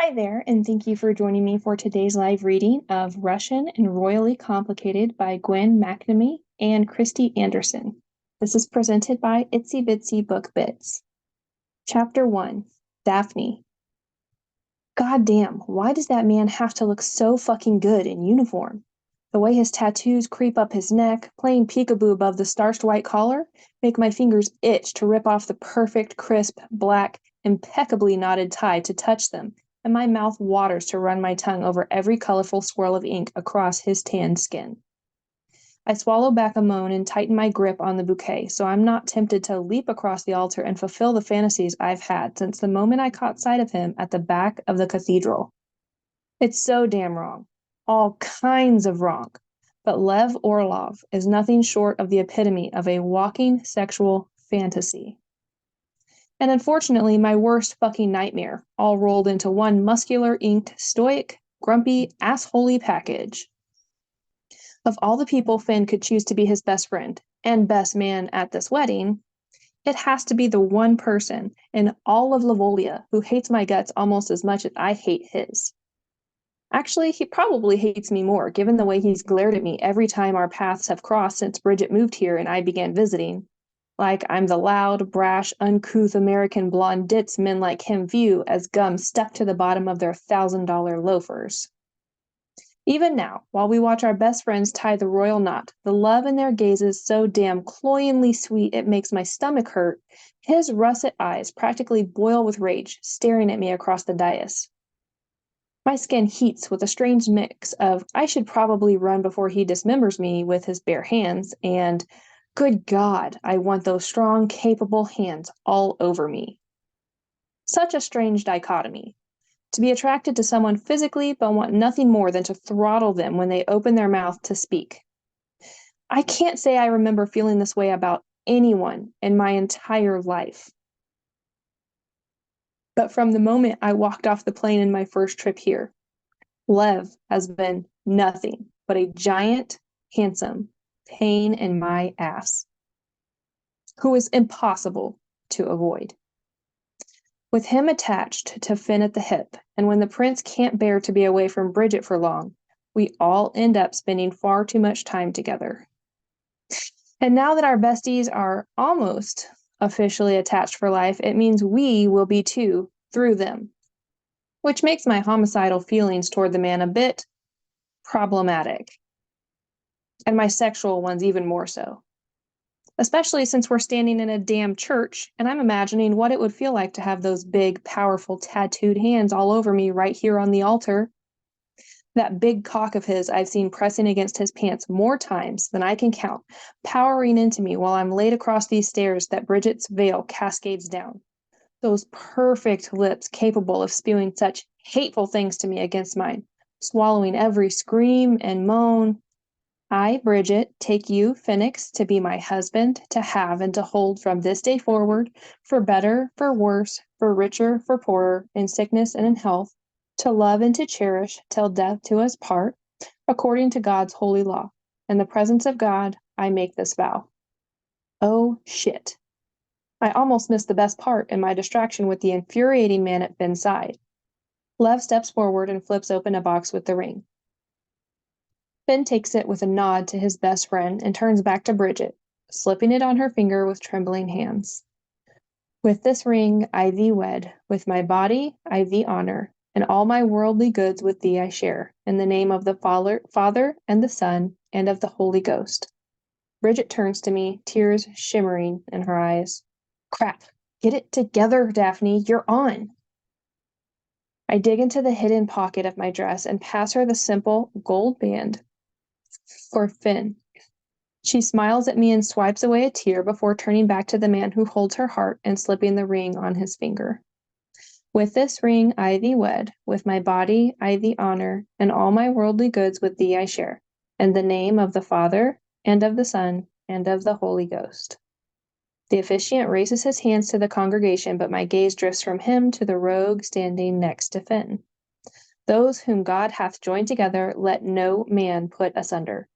Hi there, and thank you for joining me for today's live reading of Russian and Royally Complicated by Gwyn McNamee and Christy Anderson. This is presented by Itsy Bitsy Book Bits. Chapter 1, Daphne. God damn, why does that man have to look so fucking good in uniform? The way his tattoos creep up his neck, playing peekaboo above the starched white collar, make my fingers itch to rip off the perfect, crisp, black, impeccably knotted tie to touch them, and my mouth waters to run my tongue over every colorful swirl of ink across his tanned skin. I swallow back a moan and tighten my grip on the bouquet so I'm not tempted to leap across the altar and fulfill the fantasies I've had since the moment I caught sight of him at the back of the cathedral. It's so damn wrong. All kinds of wrong. But Lev Orlov is nothing short of the epitome of a walking sexual fantasy. And unfortunately, my worst fucking nightmare, all rolled into one muscular, inked, stoic, grumpy, assholey package. Of all the people Finn could choose to be his best friend and best man at this wedding, it has to be the one person in all of Lavolia who hates my guts almost as much as I hate his. Actually, he probably hates me more, given the way he's glared at me every time our paths have crossed since Bridget moved here and I began visiting. Like I'm the loud, brash, uncouth American blonde ditz men like him view as gum stuck to the bottom of their $1,000 loafers. Even now, while we watch our best friends tie the royal knot, the love in their gazes so damn cloyingly sweet it makes my stomach hurt, his russet eyes practically boil with rage, staring at me across the dais. My skin heats with a strange mix of I should probably run before he dismembers me with his bare hands and good God, I want those strong, capable hands all over me. Such a strange dichotomy. To be attracted to someone physically, but want nothing more than to throttle them when they open their mouth to speak. I can't say I remember feeling this way about anyone in my entire life. But from the moment I walked off the plane in my first trip here, Lev has been nothing but a giant, handsome pain in my ass, who is impossible to avoid. With him attached to Finn at the hip, and when the prince can't bear to be away from Bridget for long, we all end up spending far too much time together. And now that our besties are almost officially attached for life, it means we will be too through them, which makes my homicidal feelings toward the man a bit problematic, and my sexual ones even more so. Especially since we're standing in a damn church, and I'm imagining what it would feel like to have those big, powerful, tattooed hands all over me right here on the altar. That big cock of his I've seen pressing against his pants more times than I can count, powering into me while I'm laid across these stairs that Bridget's veil cascades down. Those perfect lips capable of spewing such hateful things to me against mine, swallowing every scream and moan. I, Bridget, take you, Phoenix, to be my husband, to have and to hold from this day forward, for better, for worse, for richer, for poorer, in sickness and in health, to love and to cherish till death do us part, according to God's holy law. In the presence of God, I make this vow. Oh, shit. I almost missed the best part in my distraction with the infuriating man at Finn's side. Lev steps forward and flips open a box with the ring. Finn takes it with a nod to his best friend and turns back to Bridget, slipping it on her finger with trembling hands. With this ring I thee wed, with my body I thee honor, and all my worldly goods with thee I share, in the name of the Father and the Son, and of the Holy Ghost. Bridget turns to me, tears shimmering in her eyes. Crap, get it together, Daphne, you're on. I dig into the hidden pocket of my dress and pass her the simple gold band for Finn. She smiles at me and swipes away a tear before turning back to the man who holds her heart and slipping the ring on his finger. With this ring I thee wed, with my body I thee honor, and all my worldly goods with thee I share, in the name of the Father, and of the Son, and of the Holy Ghost. The officiant raises his hands to the congregation, but my gaze drifts from him to the rogue standing next to Finn. Those whom God hath joined together, let no man put asunder.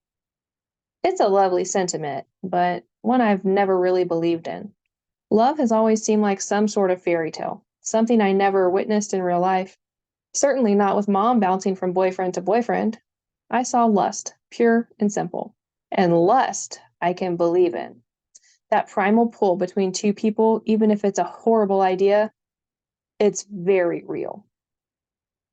It's a lovely sentiment, but one I've never really believed in. Love has always seemed like some sort of fairy tale, something I never witnessed in real life. Certainly not with Mom bouncing from boyfriend to boyfriend. I saw lust, pure and simple. And lust I can believe in. That primal pull between two people, even if it's a horrible idea, it's very real.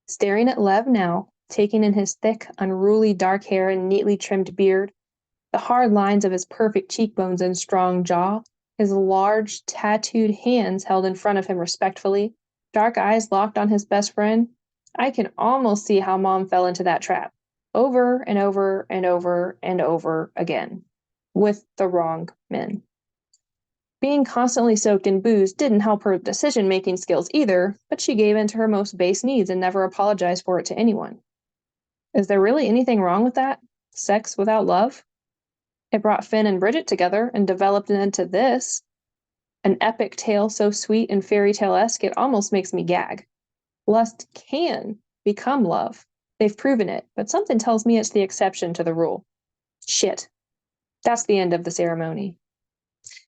Staring at Lev now, taking in his thick, unruly dark hair and neatly trimmed beard, the hard lines of his perfect cheekbones and strong jaw, his large, tattooed hands held in front of him respectfully, dark eyes locked on his best friend, I can almost see how Mom fell into that trap, over and over and over and over again, with the wrong men. Being constantly soaked in booze didn't help her decision-making skills either, but she gave in to her most base needs and never apologized for it to anyone. Is there really anything wrong with that? Sex without love? It brought Finn and Bridget together and developed into this. An epic tale so sweet and fairy tale-esque it almost makes me gag. Lust can become love. They've proven it, but something tells me it's the exception to the rule. Shit. That's the end of the ceremony.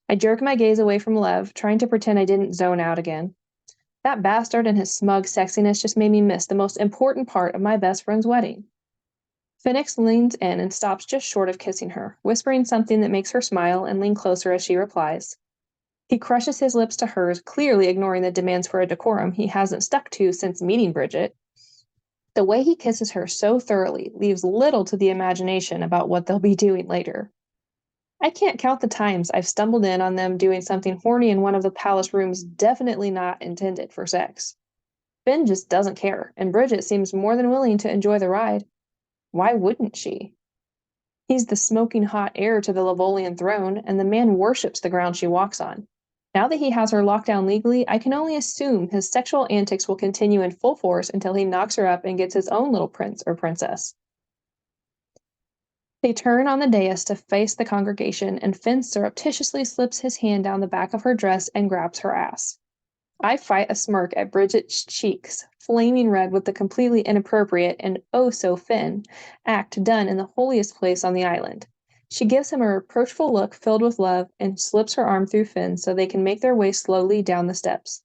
I jerk my gaze away from Lev, trying to pretend I didn't zone out again. That bastard and his smug sexiness just made me miss the most important part of my best friend's wedding. Phoenix leans in and stops just short of kissing her, whispering something that makes her smile and lean closer as she replies. He crushes his lips to hers, clearly ignoring the demands for a decorum he hasn't stuck to since meeting Bridget. The way he kisses her so thoroughly leaves little to the imagination about what they'll be doing later. I can't count the times I've stumbled in on them doing something horny in one of the palace rooms definitely not intended for sex. Finn just doesn't care, and Bridget seems more than willing to enjoy the ride. Why wouldn't she? He's the smoking hot heir to the Lavolian throne, and the man worships the ground she walks on. Now that he has her locked down legally, I can only assume his sexual antics will continue in full force until he knocks her up and gets his own little prince or princess. They turn on the dais to face the congregation, and Finn surreptitiously slips his hand down the back of her dress and grabs her ass. I fight a smirk at Bridget's cheeks, flaming red with the completely inappropriate and oh-so-Finn act done in the holiest place on the island. She gives him a reproachful look filled with love and slips her arm through Finn so they can make their way slowly down the steps.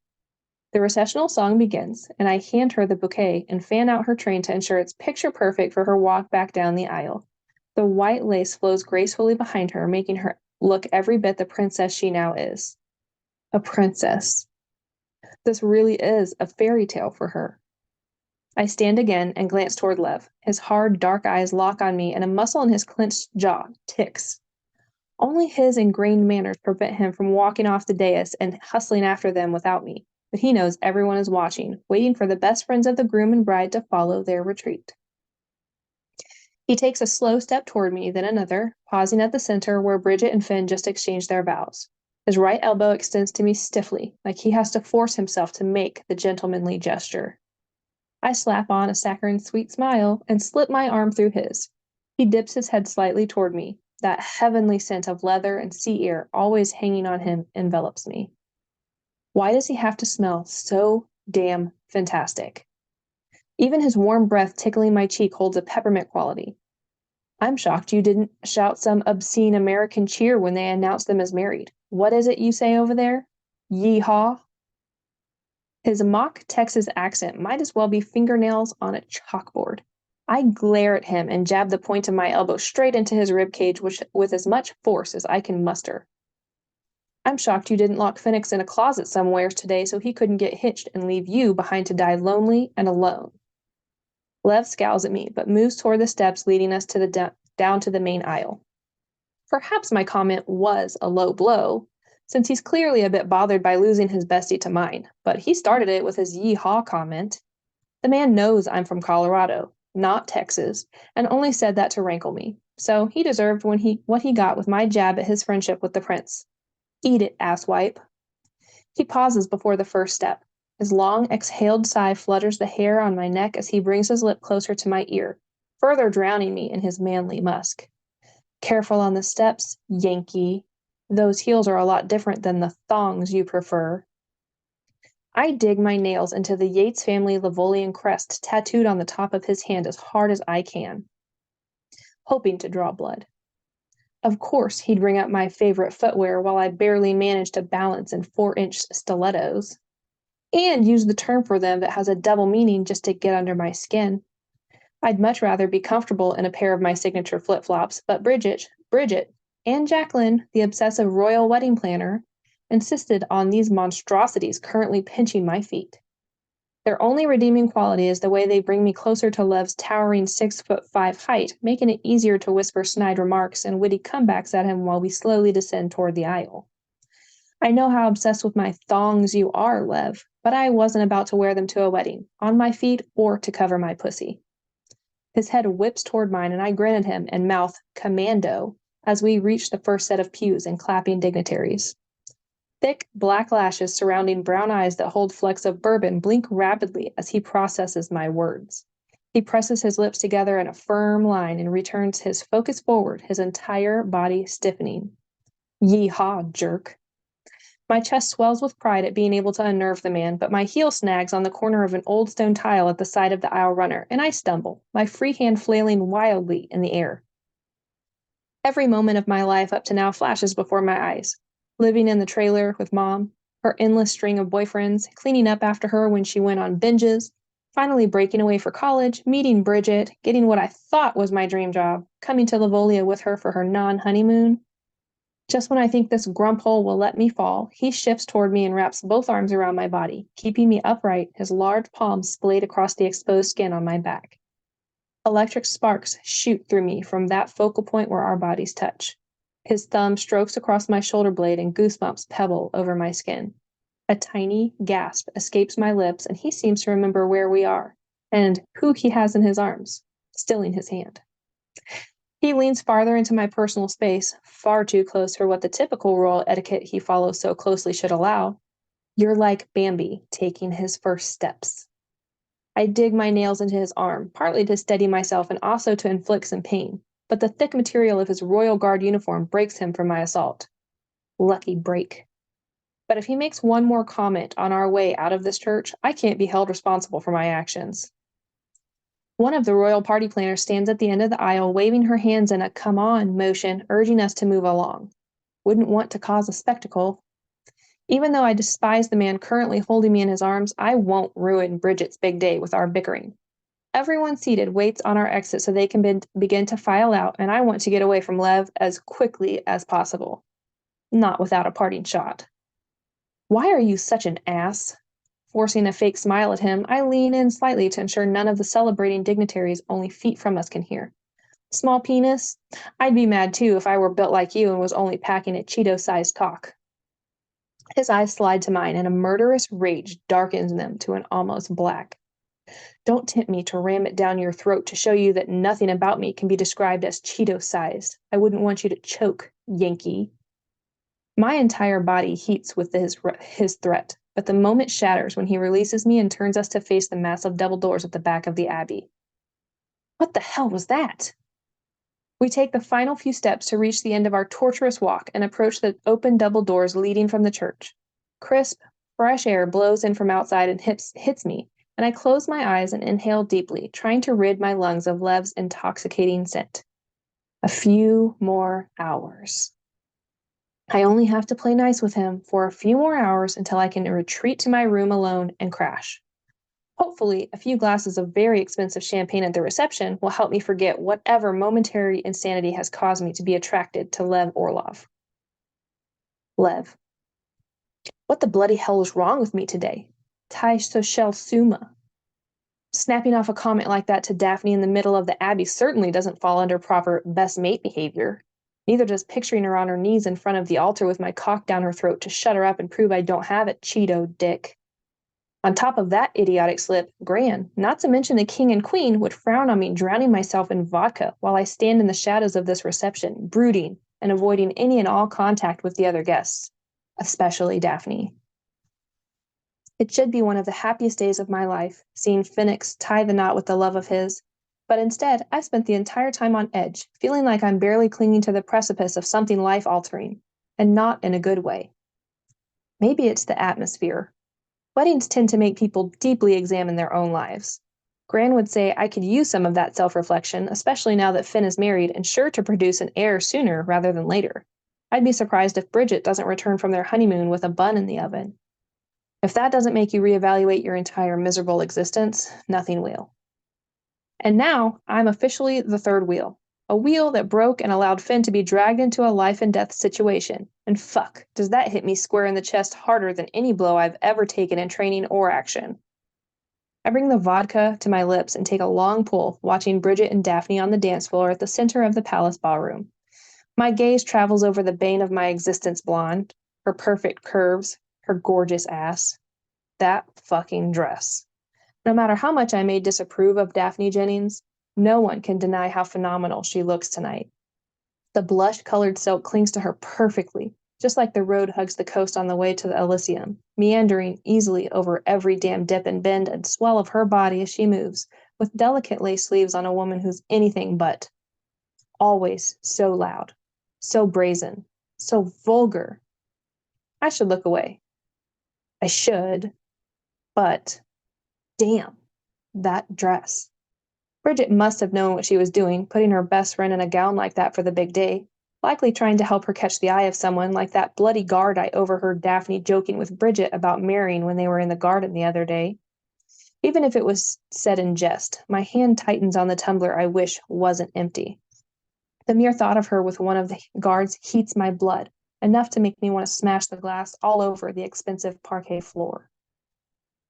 The recessional song begins, and I hand her the bouquet and fan out her train to ensure it's picture perfect for her walk back down the aisle. The white lace flows gracefully behind her, making her look every bit the princess she now is. A princess. This really is a fairy tale for her. I stand again and glance toward Lev. His hard, dark eyes lock on me, and a muscle in his clenched jaw ticks. Only his ingrained manners prevent him from walking off the dais and hustling after them without me, but he knows everyone is watching, waiting for the best friends of the groom and bride to follow their retreat. He takes a slow step toward me, then another, pausing at the center where Bridget and Finn just exchanged their vows. His right elbow extends to me stiffly, like he has to force himself to make the gentlemanly gesture. I slap on a saccharine sweet smile and slip my arm through his. He dips his head slightly toward me. That heavenly scent of leather and sea air always hanging on him envelops me. Why does he have to smell so damn fantastic? Even his warm breath tickling my cheek holds a peppermint quality. I'm shocked you didn't shout some obscene American cheer when they announced them as married. What is it you say over there? Yee-haw? His mock Texas accent might as well be fingernails on a chalkboard. I glare at him and jab the point of my elbow straight into his ribcage with as much force as I can muster. I'm shocked you didn't lock Phoenix in a closet somewhere today so he couldn't get hitched and leave you behind to die lonely and alone. Lev scowls at me, but moves toward the steps leading us to the down to the main aisle. Perhaps my comment was a low blow, since he's clearly a bit bothered by losing his bestie to mine, but he started it with his yee-haw comment. The man knows I'm from Colorado, not Texas, and only said that to rankle me, so he deserved what he got with my jab at his friendship with the prince. Eat it, asswipe. He pauses before the first step. His long, exhaled sigh flutters the hair on my neck as he brings his lip closer to my ear, further drowning me in his manly musk. Careful on the steps, Yankee. Those heels are a lot different than the thongs you prefer. I dig my nails into the Yates family Lavolian crest tattooed on the top of his hand as hard as I can, hoping to draw blood. Of course, he'd bring up my favorite footwear while I barely managed to balance in 4-inch stilettos. and use the term for them that has a double meaning just to get under my skin. I'd much rather be comfortable in a pair of my signature flip-flops, but Bridget, and Jacqueline, the obsessive royal wedding planner, insisted on these monstrosities currently pinching my feet. Their only redeeming quality is the way they bring me closer to Lev's towering 6'5" height, making it easier to whisper snide remarks and witty comebacks at him while we slowly descend toward the aisle. I know how obsessed with my thongs you are, Lev, but I wasn't about to wear them to a wedding, on my feet or to cover my pussy. His head whips toward mine, and I grin at him and mouth "commando" as we reach the first set of pews and clapping dignitaries. Thick, black lashes surrounding brown eyes that hold flecks of bourbon blink rapidly as he processes my words. He presses his lips together in a firm line and returns his focus forward, his entire body stiffening. Yee-haw, jerk. My chest swells with pride at being able to unnerve the man, but my heel snags on the corner of an old stone tile at the side of the aisle runner, and I stumble, my free hand flailing wildly in the air. Every moment of my life up to now flashes before my eyes. Living in the trailer with Mom, her endless string of boyfriends, cleaning up after her when she went on binges, finally breaking away for college, meeting Bridget, getting what I thought was my dream job, coming to Livolia with her for her non-honeymoon. Just when I think this grumphole will let me fall, he shifts toward me and wraps both arms around my body, keeping me upright, his large palms splayed across the exposed skin on my back. Electric sparks shoot through me from that focal point where our bodies touch. His thumb strokes across my shoulder blade and goosebumps pebble over my skin. A tiny gasp escapes my lips, and he seems to remember where we are and who he has in his arms, stilling his hand. He leans farther into my personal space, far too close for what the typical royal etiquette he follows so closely should allow. You're like Bambi taking his first steps. I dig my nails into his arm, partly to steady myself and also to inflict some pain, but the thick material of his Royal Guard uniform breaks him from my assault. Lucky break. But if he makes one more comment on our way out of this church, I can't be held responsible for my actions. One of the royal party planners stands at the end of the aisle, waving her hands in a "come on" motion, urging us to move along. Wouldn't want to cause a spectacle. Even though I despise the man currently holding me in his arms, I won't ruin Bridget's big day with our bickering. Everyone seated waits on our exit so they can begin to file out, and I want to get away from Lev as quickly as possible. Not without a parting shot. Why are you such an ass? Forcing a fake smile at him, I lean in slightly to ensure none of the celebrating dignitaries only feet from us can hear. Small penis? I'd be mad too if I were built like you and was only packing a Cheeto-sized cock. His eyes slide to mine, and a murderous rage darkens them to an almost black. Don't tempt me to ram it down your throat to show you that nothing about me can be described as Cheeto-sized. I wouldn't want you to choke, Yankee. My entire body heats with his threat, but the moment shatters when he releases me and turns us to face the massive double doors at the back of the Abbey. What the hell was that? We take the final few steps to reach the end of our torturous walk and approach the open double doors leading from the church. Crisp, fresh air blows in from outside and hits me, and I close my eyes and inhale deeply, trying to rid my lungs of Lev's intoxicating scent. A few more hours. I only have to play nice with him for a few more hours until I can retreat to my room alone and crash. Hopefully, a few glasses of very expensive champagne at the reception will help me forget whatever momentary insanity has caused me to be attracted to Lev Orlov. Lev. What the bloody hell is wrong with me today? Tai Sochel Suma. Snapping off a comment like that to Daphne in the middle of the Abbey certainly doesn't fall under proper best mate behavior. Neither does picturing her on her knees in front of the altar with my cock down her throat to shut her up and prove I don't have it, Cheeto dick. On top of that idiotic slip, Gran, not to mention the king and queen, would frown on me drowning myself in vodka while I stand in the shadows of this reception, brooding and avoiding any and all contact with the other guests, especially Daphne. It should be one of the happiest days of my life, seeing Phoenix tie the knot with the love of his, but instead I spent the entire time on edge, feeling like I'm barely clinging to the precipice of something life-altering, and not in a good way. Maybe it's the atmosphere. Weddings tend to make people deeply examine their own lives. Gran would say I could use some of that self-reflection, especially now that Finn is married and sure to produce an heir sooner rather than later. I'd be surprised if Bridget doesn't return from their honeymoon with a bun in the oven. If that doesn't make you reevaluate your entire miserable existence, nothing will. And now I'm officially the third wheel. A wheel that broke and allowed Finn to be dragged into a life and death situation. And fuck, does that hit me square in the chest harder than any blow I've ever taken in training or action. I bring the vodka to my lips and take a long pull, watching Bridget and Daphne on the dance floor at the center of the palace ballroom. My gaze travels over the bane of my existence blonde, her perfect curves, her gorgeous ass. That fucking dress. No matter how much I may disapprove of Daphne Jennings, no one can deny how phenomenal she looks tonight. The blush-colored silk clings to her perfectly, just like the road hugs the coast on the way to the Elysium, meandering easily over every damn dip and bend and swell of her body as she moves, with delicate lace sleeves on a woman who's anything but. Always so loud, so brazen, so vulgar. I should look away. I should, but damn, that dress. Bridget must have known what she was doing, putting her best friend in a gown like that for the big day, likely trying to help her catch the eye of someone like that bloody guard I overheard Daphne joking with Bridget about marrying when they were in the garden the other day. Even if it was said in jest, my hand tightens on the tumbler I wish wasn't empty. The mere thought of her with one of the guards heats my blood, enough to make me want to smash the glass all over the expensive parquet floor.